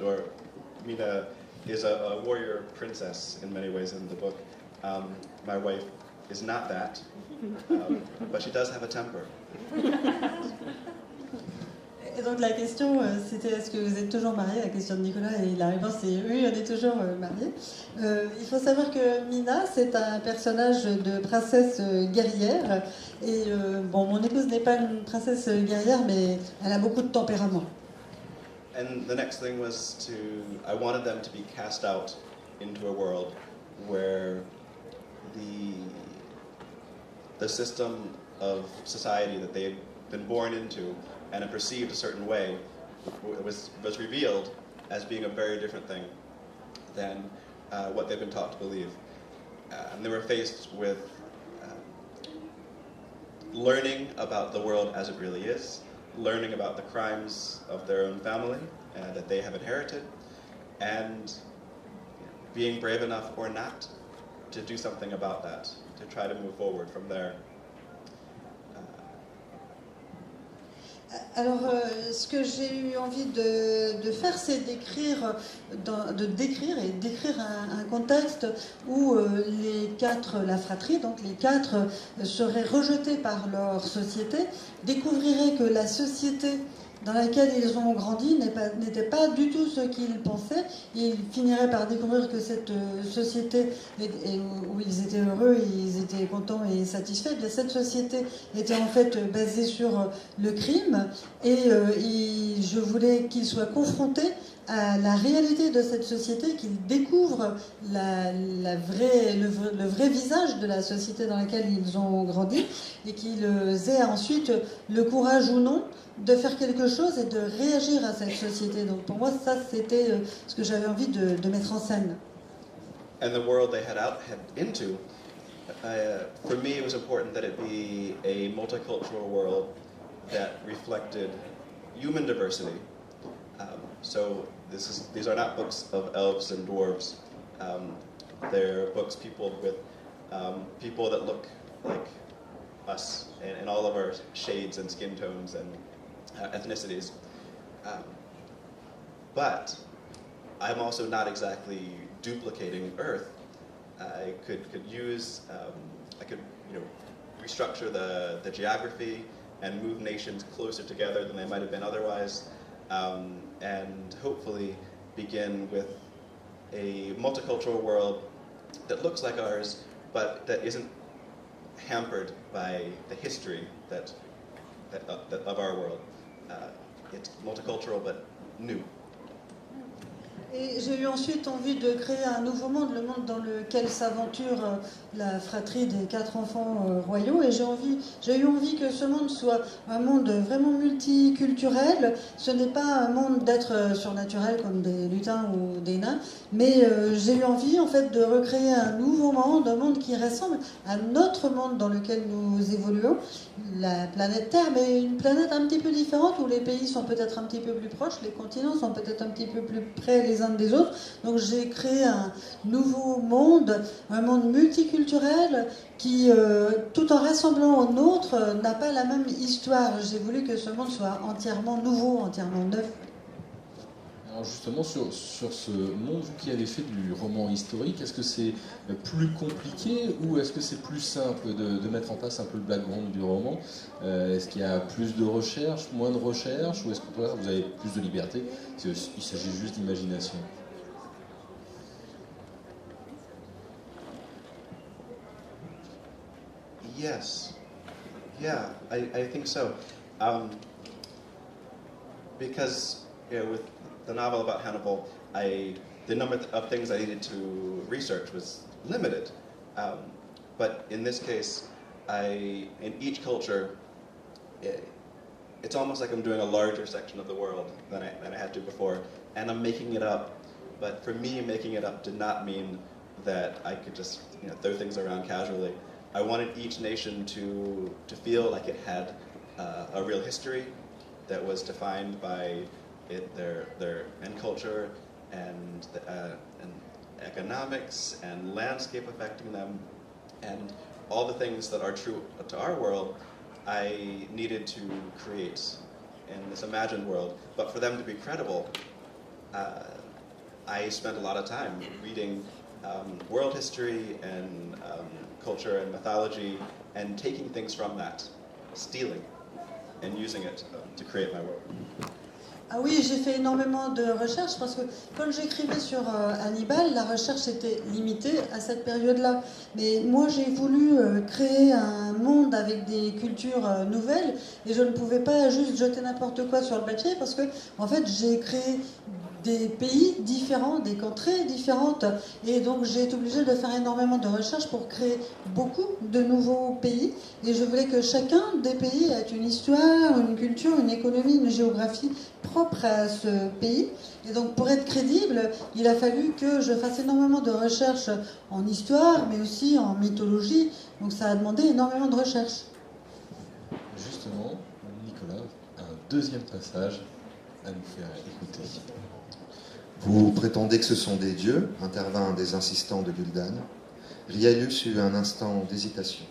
or Mina is a warrior princess in many ways in the book. My wife is not that, but she does have a temper. Et donc la question c'était est-ce que vous êtes toujours mariés, la question de Nicolas, et la réponse est oui, on est toujours mariés. Il faut savoir que Mina c'est un personnage de princesse guerrière et bon, mon épouse n'est pas une princesse guerrière mais elle a beaucoup de tempérament. And the next thing was I wanted them to be cast out into a world where the system of society that they've been born into and are perceived a certain way was revealed as being a very different thing than what they've been taught to believe. And they were faced with learning about the world as it really is, learning about the crimes of their own family that they have inherited, and being brave enough or not to do something about that, to try to move forward from there. Alors, ce que j'ai eu envie de faire, c'est d'écrire un contexte où les quatre, la fratrie, donc les quatre seraient rejetés par leur société, découvriraient que la société dans laquelle ils ont grandi n'était pas du tout ce qu'ils pensaient. Ils finiraient par découvrir que cette société où ils étaient heureux, ils étaient contents et satisfaits, bien cette société était en fait basée sur le crime et je voulais qu'ils soient confrontés à la réalité de cette société, qu'ils découvrent le vrai visage de la société dans laquelle ils ont grandi et qu'ils aient ensuite le courage ou non de faire quelque chose et de réagir à cette société. Donc pour moi, ça c'était ce que j'avais envie de mettre en scène. And the world they head into, for me it was important that it be a multicultural world that reflected human diversity. So these are not books of elves and dwarves. They're books people that look like us in all of our shades and skin tones and ethnicities. But I'm also not exactly duplicating Earth. I could restructure the geography and move nations closer together than they might have been otherwise. And hopefully begin with a multicultural world that looks like ours, but that isn't hampered by the history that of our world. It's multicultural but new. Et j'ai eu ensuite envie de créer un nouveau monde, le monde dans lequel s'aventure la fratrie des quatre enfants royaux. Et j'ai eu envie que ce monde soit un monde vraiment multiculturel. Ce n'est pas un monde d'êtres surnaturels comme des lutins ou des nains, mais j'ai eu envie en fait de recréer un nouveau monde, un monde qui ressemble à notre monde dans lequel nous évoluons. La planète Terre, mais une planète un petit peu différente où les pays sont peut-être un petit peu plus proches, les continents sont peut-être un petit peu plus près les uns des autres. Donc j'ai créé un nouveau monde, un monde multiculturel qui, tout en rassemblant au nôtre, n'a pas la même histoire. J'ai voulu que ce monde soit entièrement nouveau, entièrement neuf. Alors justement, sur ce monde, vous qui avez fait du roman historique, est-ce que c'est plus compliqué ou est-ce que c'est plus simple de mettre en place un peu le background du roman? Est-ce qu'il y a plus de recherche, moins de recherche, ou est-ce que vous avez plus de liberté? Il s'agit juste d'imagination. Yes. Yeah, I think so. Because with the novel about Hannibal, the number of things I needed to research was limited. But in this case, in each culture, it's almost like I'm doing a larger section of the world than I had to before, and I'm making it up. But for me, making it up did not mean that I could just throw things around casually. I wanted each nation to feel like it had a real history that was defined by their culture and economics and landscape affecting them, and all the things that are true to our world, I needed to create in this imagined world. But for them to be credible, I spent a lot of time reading world history and culture and mythology and taking things from that, stealing and using it to create my world. Ah oui, j'ai fait énormément de recherches parce que quand j'écrivais sur Hannibal, la recherche était limitée à cette période-là. Mais moi, j'ai voulu créer un monde avec des cultures nouvelles et je ne pouvais pas juste jeter n'importe quoi sur le papier parce que, en fait, j'ai créé des pays différents, des contrées différentes. Et donc j'ai été obligée de faire énormément de recherches pour créer beaucoup de nouveaux pays. Et je voulais que chacun des pays ait une histoire, une culture, une économie, une géographie propre à ce pays. Et donc pour être crédible, il a fallu que je fasse énormément de recherches en histoire, mais aussi en mythologie. Donc ça a demandé énormément de recherches. Justement, Nicolas, un deuxième passage à nous faire écouter. Vous prétendez que ce sont des dieux, intervint un des insistants de Gul'dan. Rialus eut un instant d'hésitation.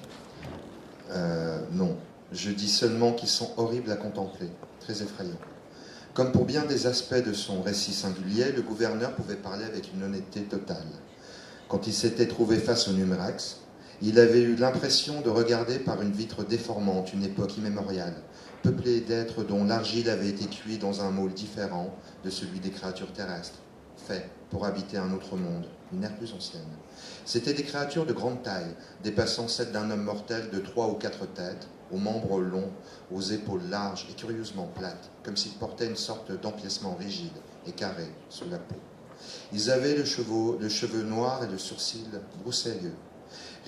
Non, je dis seulement qu'ils sont horribles à contempler, très effrayants. Comme pour bien des aspects de son récit singulier, le gouverneur pouvait parler avec une honnêteté totale. Quand il s'était trouvé face au Numerax, il avait eu l'impression de regarder par une vitre déformante une époque immémoriale, peuplée d'êtres dont l'argile avait été cuite dans un moule différent de celui des créatures terrestres, faits pour habiter un autre monde, une ère plus ancienne. C'étaient des créatures de grande taille, dépassant celles d'un homme mortel de 3 ou 4 têtes, aux membres longs, aux épaules larges et curieusement plates, comme s'ils portaient une sorte d'empiècement rigide et carré sous la peau. Ils avaient le cheveu noir et le sourcil broussailleux.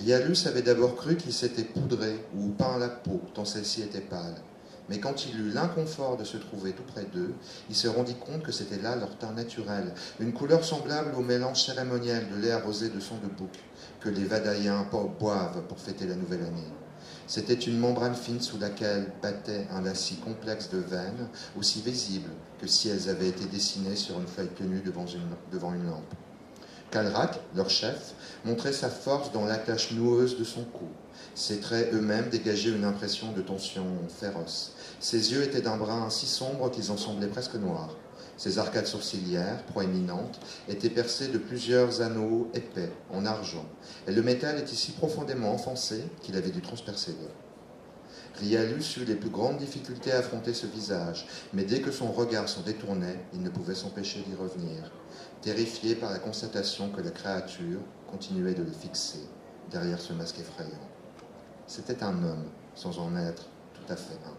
Rialus avait d'abord cru qu'ils s'étaient poudrés ou peint la peau, tant celle-ci était pâle. Mais quand il eut l'inconfort de se trouver tout près d'eux, il se rendit compte que c'était là leur teint naturel, une couleur semblable au mélange cérémoniel de lait arrosé de sang de bouc que les Vadaïens boivent pour fêter la nouvelle année. C'était une membrane fine sous laquelle battait un lacis complexe de veines, aussi visibles que si elles avaient été dessinées sur une feuille tenue devant une lampe. Calrac, leur chef, montrait sa force dans l'attache noueuse de son cou. Ses traits eux-mêmes dégageaient une impression de tension féroce. Ses yeux étaient d'un brun si sombre qu'ils en semblaient presque noirs. Ses arcades sourcilières, proéminentes, étaient percées de plusieurs anneaux épais, en argent, et le métal était si profondément enfoncé qu'il avait dû transpercer l'eau. Rialus eut les plus grandes difficultés à affronter ce visage, mais dès que son regard s'en détournait, il ne pouvait s'empêcher d'y revenir, terrifié par la constatation que la créature continuait de le fixer derrière ce masque effrayant. C'était un homme, sans en être tout à fait un.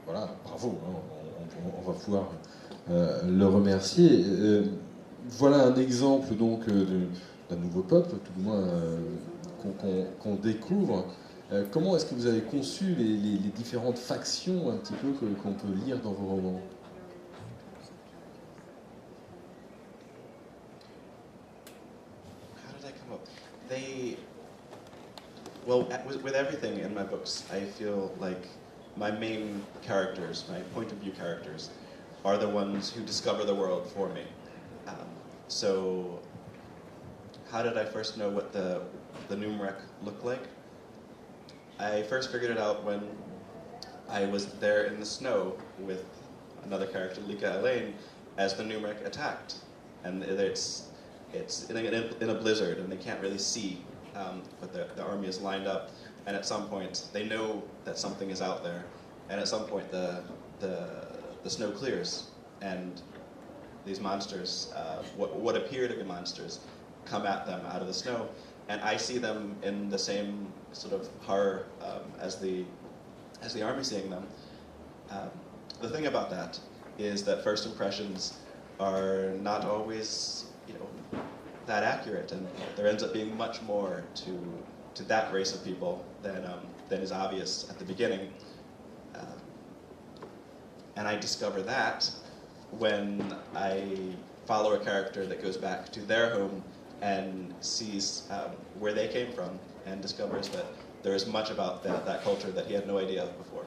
Voilà, bravo, hein, on va pouvoir le remercier. Voilà un exemple donc d'un nouveau peuple, tout du moins qu'on découvre. Comment est-ce que vous avez conçu les différentes factions un petit peu qu'on peut lire dans vos romans ? How did I come up? Well, with everything in my books, I feel like my main characters, my point of view characters, are the ones who discover the world for me. So, how did I first know what the Numrek looked like? I first figured it out when I was there in the snow with another character, Lika Elaine, as the Numrek attacked. And it's in a blizzard, and they can't really see, but the army is lined up. And at some point, they know that something is out there. And at some point, the snow clears, and these monsters, what appear to be monsters, come at them out of the snow. And I see them in the same sort of horror as the army seeing them. The thing about that is that first impressions are not always, that accurate, and there ends up being much more to that race of people than is obvious at the beginning. And I discover that when I follow a character that goes back to their home and sees where they came from and discovers that there is much about that culture that he had no idea of before.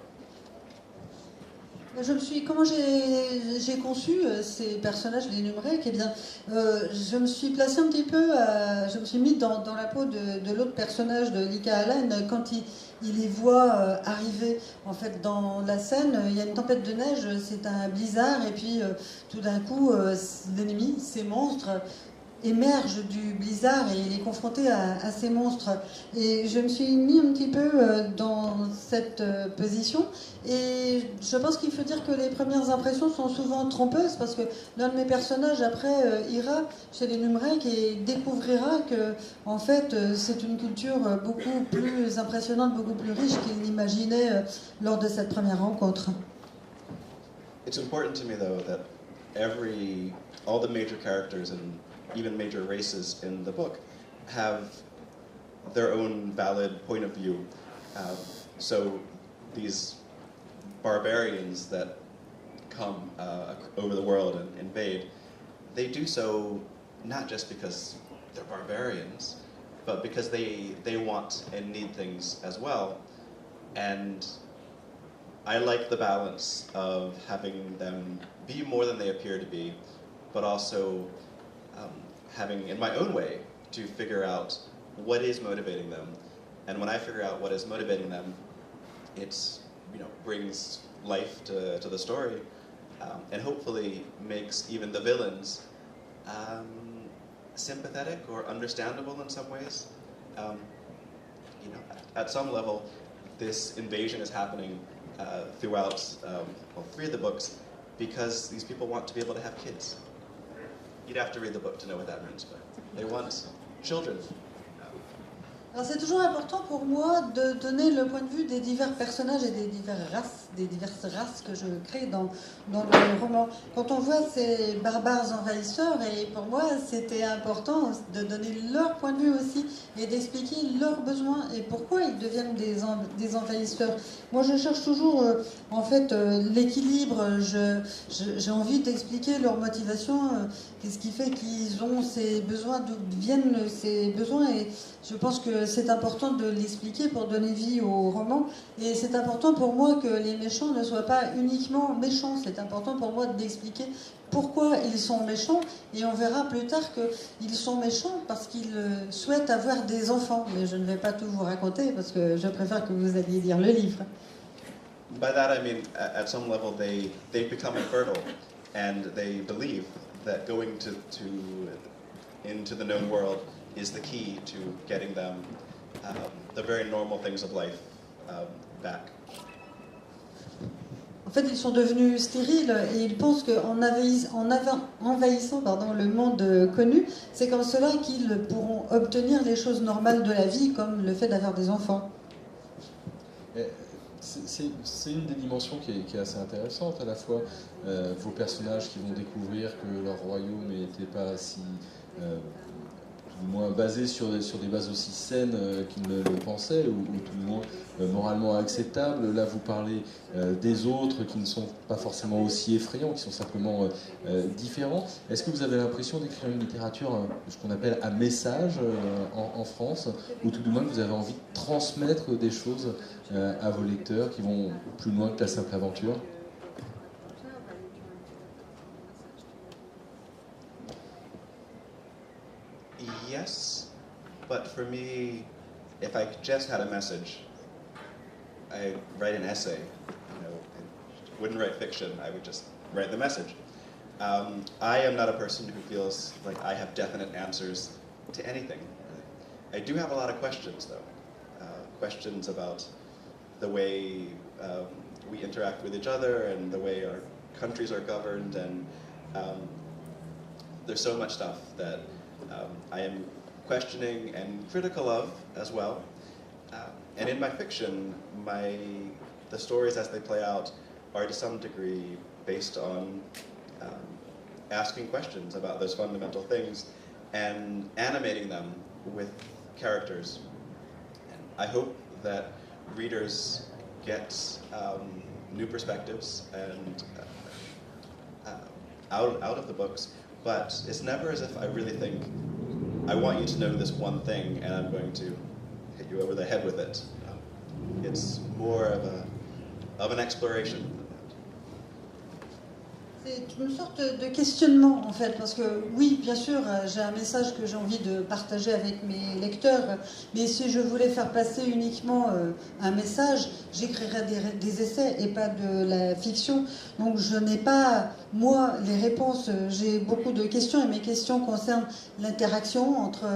Comment j'ai conçu ces personnages, les Numrek? Eh bien, je me suis placée un petit peu, je me suis mise dans la peau de l'autre personnage de Lika Allen quand il les voit arriver. En fait, dans la scène, il y a une tempête de neige, c'est un blizzard, et puis tout d'un coup, l'ennemi, ces monstres, émerge du blizzard et il est confronté à ces monstres. Et je me suis mis un petit peu dans cette position et je pense qu'il faut dire que les premières impressions sont souvent trompeuses parce que l'un de mes personnages après ira chez les Numrek et découvrira que en fait c'est une culture beaucoup plus impressionnante, beaucoup plus riche qu'il n'imaginait lors de cette première rencontre. It's important to me though that all the major characters and even major races in the book have their own valid point of view. So these barbarians that come over the world and invade, they do so not just because they're barbarians, but because they want and need things as well. And I like the balance of having them be more than they appear to be, but also having, in my own way, to figure out what is motivating them. And when I figure out what is motivating them, it's, brings life to the story, and hopefully makes even the villains sympathetic or understandable in some ways. At some level, this invasion is happening throughout all three of the books because these people want to be able to have kids. You'd have to read the book to know what that means, but they want children. Alors c'est toujours important pour moi de donner le point de vue des divers personnages et des diverses races que je crée dans le roman. Quand on voit ces barbares envahisseurs, et pour moi c'était important de donner leur point de vue aussi et d'expliquer leurs besoins et pourquoi ils deviennent des envahisseurs. Moi je cherche toujours en fait l'équilibre, j'ai envie d'expliquer leur motivation, qu'est-ce qui fait qu'ils ont ces besoins, d'où viennent ces besoins, et je pense que c'est important de l'expliquer pour donner vie au roman. Et c'est important pour moi que les méchants ne soient pas uniquement méchants. C'est important pour moi d'expliquer pourquoi ils sont méchants. Et on verra plus tard qu'ils sont méchants parce qu'ils souhaitent avoir des enfants. Mais je ne vais pas tout vous raconter parce que je préfère que vous alliez lire le livre. By that I mean, at some level, they become infertile, and they believe that going into the known world is the key to getting them the very normal things of life back. En fait, ils sont devenus stériles et ils pensent qu'en envahissant le monde connu, c'est comme cela qu'ils pourront obtenir les choses normales de la vie, comme le fait d'avoir des enfants. C'est une des dimensions qui est assez intéressante, à la fois vos personnages qui vont découvrir que leur royaume n'était pas si tout du moins basé sur des bases aussi saines qu'ils ne le pensaient, ou tout du moins moralement acceptables. Là, vous parlez des autres qui ne sont pas forcément aussi effrayants, qui sont simplement différents. Est-ce que vous avez l'impression d'écrire une littérature, ce qu'on appelle à message en France, ou tout du moins que vous avez envie de transmettre des choses à vos lecteurs qui vont plus loin que la simple aventure? Yes, but for me, if I just had a message, I'd write an essay. I wouldn't write fiction. I would just write the message. I am not a person who feels like I have definite answers to anything. I do have a lot of questions, though. Questions about the way we interact with each other and the way our countries are governed, and there's so much stuff that I am questioning and critical of as well. And in my fiction, the stories as they play out are to some degree based on asking questions about those fundamental things and animating them with characters. And I hope that readers get new perspectives and out of the books, but it's never as if I really think, I want you to know this one thing and I'm going to hit you over the head with it. It's more of an exploration. C'est une sorte de questionnement en fait, parce que oui, bien sûr, j'ai un message que j'ai envie de partager avec mes lecteurs, mais si je voulais faire passer uniquement un message, j'écrirais des essais et pas de la fiction. Donc je n'ai pas, moi, les réponses. J'ai beaucoup de questions et mes questions concernent l'interaction entre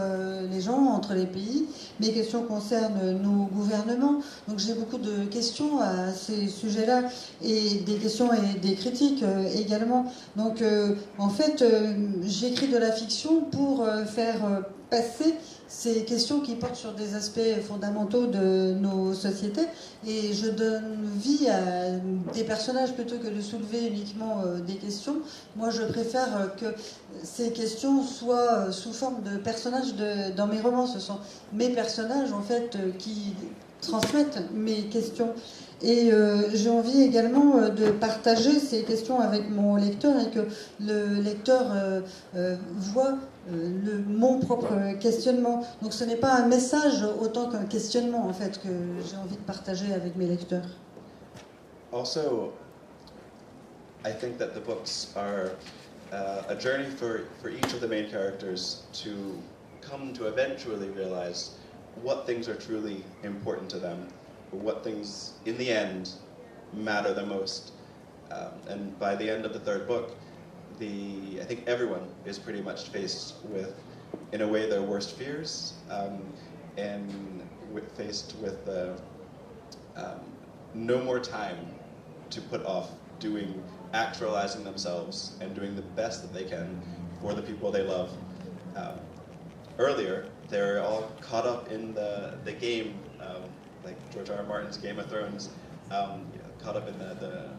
les gens, entre les pays. Mes questions concernent nos gouvernements. Donc j'ai beaucoup de questions à ces sujets-là et des questions et des critiques également. Donc, en fait, j'écris de la fiction pour faire passer ces questions qui portent sur des aspects fondamentaux de nos sociétés. Et je donne vie à des personnages plutôt que de soulever uniquement des questions. Moi, je préfère que ces questions soient sous forme de personnages dans mes romans. Ce sont mes personnages, en fait, qui transmettent mes questions. Et j'ai envie également de partager ces questions avec mon lecteur et que le lecteur voit mon propre questionnement. Donc ce n'est pas un message autant qu'un questionnement en fait que j'ai envie de partager avec mes lecteurs. Also, I think that the books are a journey for each of the main characters to come to eventually realize what things are truly important to them, what things in the end matter the most. And by the end of the third book, I think everyone is pretty much faced with, in a way, their worst fears, and faced with no more time to put off actualizing themselves and doing the best that they can for the people they love. Earlier, they're all caught up in the game, like George R. R. Martin's Game of Thrones, caught up in the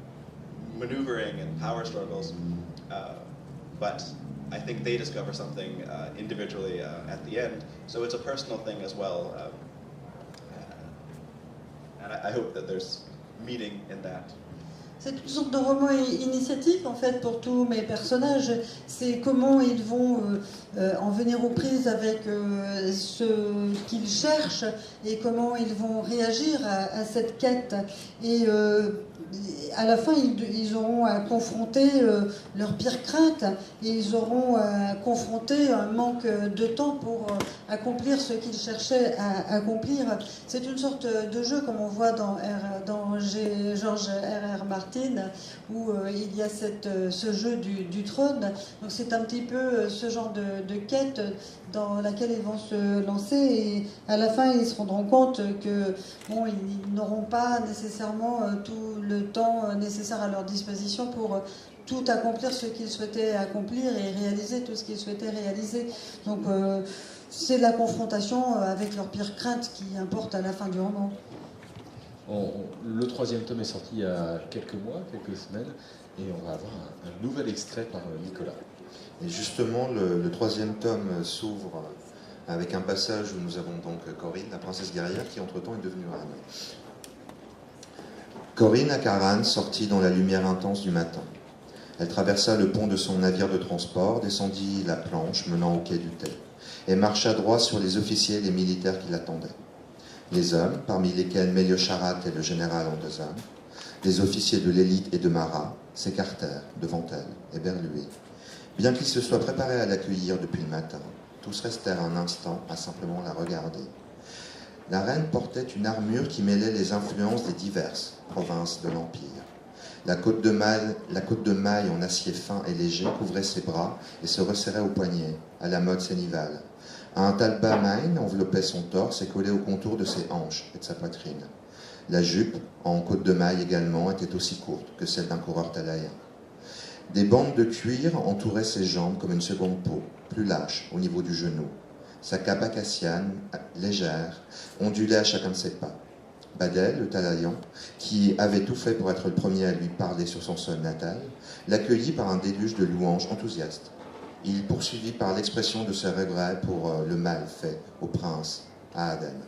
maneuvering and power struggles. But I think they discover something individually at the end. So it's a personal thing as well. And I hope that there's meaning in that. C'est une sorte de roman initiatique en fait pour tous mes personnages. C'est comment ils vont en venir aux prises avec ce qu'ils cherchent et comment ils vont réagir à cette quête. Et à la fin, ils auront à confronter leurs pires craintes et ils auront à confronter un manque de temps pour accomplir ce qu'ils cherchaient à accomplir. C'est une sorte de jeu comme on voit dans George R. R. Martin, où il y a ce jeu du trône. Donc c'est un petit peu ce genre de quête dans laquelle ils vont se lancer et à la fin ils se rendront compte que bon, ils n'auront pas nécessairement tout le temps nécessaire à leur disposition pour tout accomplir ce qu'ils souhaitaient accomplir et réaliser tout ce qu'ils souhaitaient réaliser. Donc c'est la confrontation avec leurs pires craintes qui importe à la fin du roman. Le troisième tome est sorti il y a quelques mois, quelques semaines, et on va avoir un nouvel extrait par Nicolas. Et justement, le troisième tome s'ouvre avec un passage où nous avons donc Corinne, la princesse guerrière, qui entre-temps est devenue reine. Corinne à Caran sortit dans la lumière intense du matin. Elle traversa le pont de son navire de transport, descendit la planche menant au quai du Tay, et marcha droit sur les officiers et les militaires qui l'attendaient. Les hommes, parmi lesquels Melio Charat et le général Andezan, les officiers de l'élite et de Marat, s'écartèrent devant elle, éberlués. Bien qu'ils se soient préparés à l'accueillir depuis le matin, tous restèrent un instant à simplement la regarder. La reine portait une armure qui mêlait les influences des diverses provinces de l'Empire. La côte de maille en acier fin et léger couvrait ses bras et se resserrait au poignet, à la mode sénivale. Un talbas main enveloppait son torse et collait au contour de ses hanches et de sa poitrine. La jupe, en côte de maille également, était aussi courte que celle d'un coureur talaïen. Des bandes de cuir entouraient ses jambes comme une seconde peau, plus lâche au niveau du genou. Sa cape acaciane, légère, ondulait à chacun de ses pas. Badel, le talaïan, qui avait tout fait pour être le premier à lui parler sur son sol natal, l'accueillit par un déluge de louanges enthousiastes. Il poursuivit par l'expression de ses regrets pour le mal fait au prince, à Aden.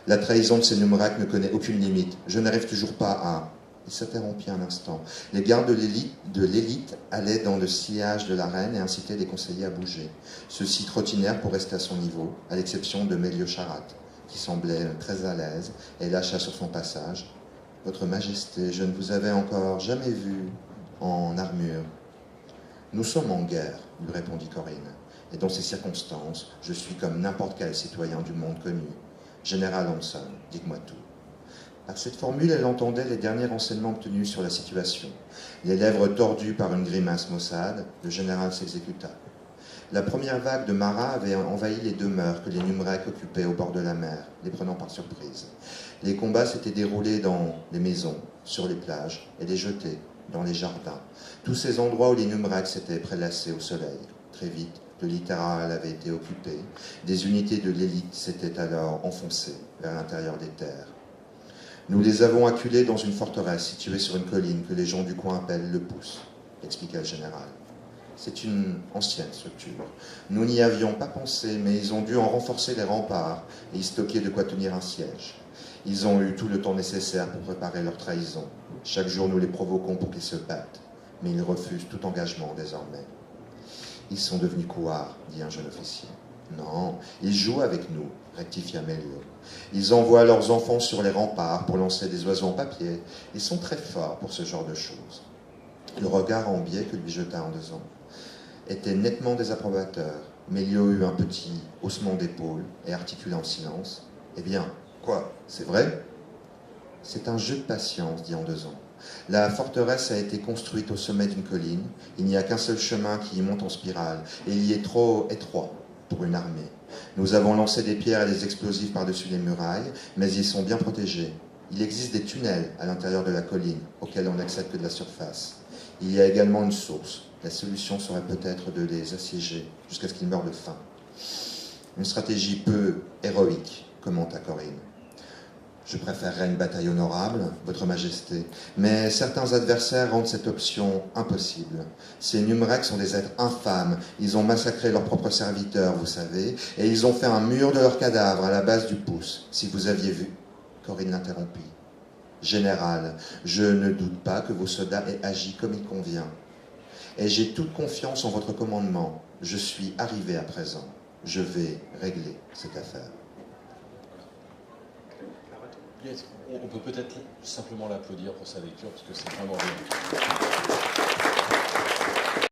La trahison de ces Numrak ne connaît aucune limite. Je n'arrive toujours pas à... Il s'interrompit un instant. Les gardes de l'élite allaient dans le sillage de la reine et incitaient les conseillers à bouger. Ceux-ci trottinèrent pour rester à son niveau, à l'exception de Melio Charat, qui semblait très à l'aise et lâcha sur son passage. « Votre Majesté, je ne vous avais encore jamais vu en armure. Nous sommes en guerre, lui répondit Corinne. Et dans ces circonstances, je suis comme n'importe quel citoyen du monde connu. Général Hanson, dites-moi tout. Par cette formule, elle entendait les derniers renseignements obtenus sur la situation. Les lèvres tordues par une grimace maussade, le général s'exécuta. La première vague de Marat avait envahi les demeures que les Numrecs occupaient au bord de la mer, les prenant par surprise. Les combats s'étaient déroulés dans les maisons, sur les plages et les jetées, dans les jardins. Tous ces endroits où les Numrecs s'étaient prélassés au soleil. Très vite, le littoral avait été occupé. Des unités de l'élite s'étaient alors enfoncées vers l'intérieur des terres. Nous les avons acculés dans une forteresse située sur une colline que les gens du coin appellent le Pouce, expliqua le général. C'est une ancienne structure. Nous n'y avions pas pensé, mais ils ont dû en renforcer les remparts et y stocker de quoi tenir un siège. Ils ont eu tout le temps nécessaire pour préparer leur trahison. Chaque jour, nous les provoquons pour qu'ils se battent, mais ils refusent tout engagement désormais. Ils sont devenus couards, dit un jeune officier. Non, ils jouent avec nous, rectifia Méliot. Ils envoient leurs enfants sur les remparts pour lancer des oiseaux en papier. Ils sont très forts pour ce genre de choses. Le regard en biais que lui jeta en 2 ans était nettement désapprobateur. Méliot eut un petit haussement d'épaule et articula en silence. Eh bien, quoi, c'est vrai? C'est un jeu de patience, dit en 2 ans. La forteresse a été construite au sommet d'une colline. Il n'y a qu'un seul chemin qui y monte en spirale, et il y est trop étroit pour une armée. Nous avons lancé des pierres et des explosifs par-dessus les murailles, mais ils sont bien protégés. Il existe des tunnels à l'intérieur de la colline, auxquels on n'accède que de la surface. Il y a également une source. La solution serait peut-être de les assiéger jusqu'à ce qu'ils meurent de faim. Une stratégie peu héroïque, commenta Corinne. Je préférerais une bataille honorable, Votre Majesté, mais certains adversaires rendent cette option impossible. Ces Numrecs sont des êtres infâmes. Ils ont massacré leurs propres serviteurs, vous savez, et ils ont fait un mur de leurs cadavres à la base du Pouce, si vous aviez vu. Corinne l'interrompit. Général, je ne doute pas que vos soldats aient agi comme il convient. Et j'ai toute confiance en votre commandement. Je suis arrivé à présent. Je vais régler cette affaire. On peut peut-être simplement l'applaudir pour sa lecture, parce que c'est vraiment bien.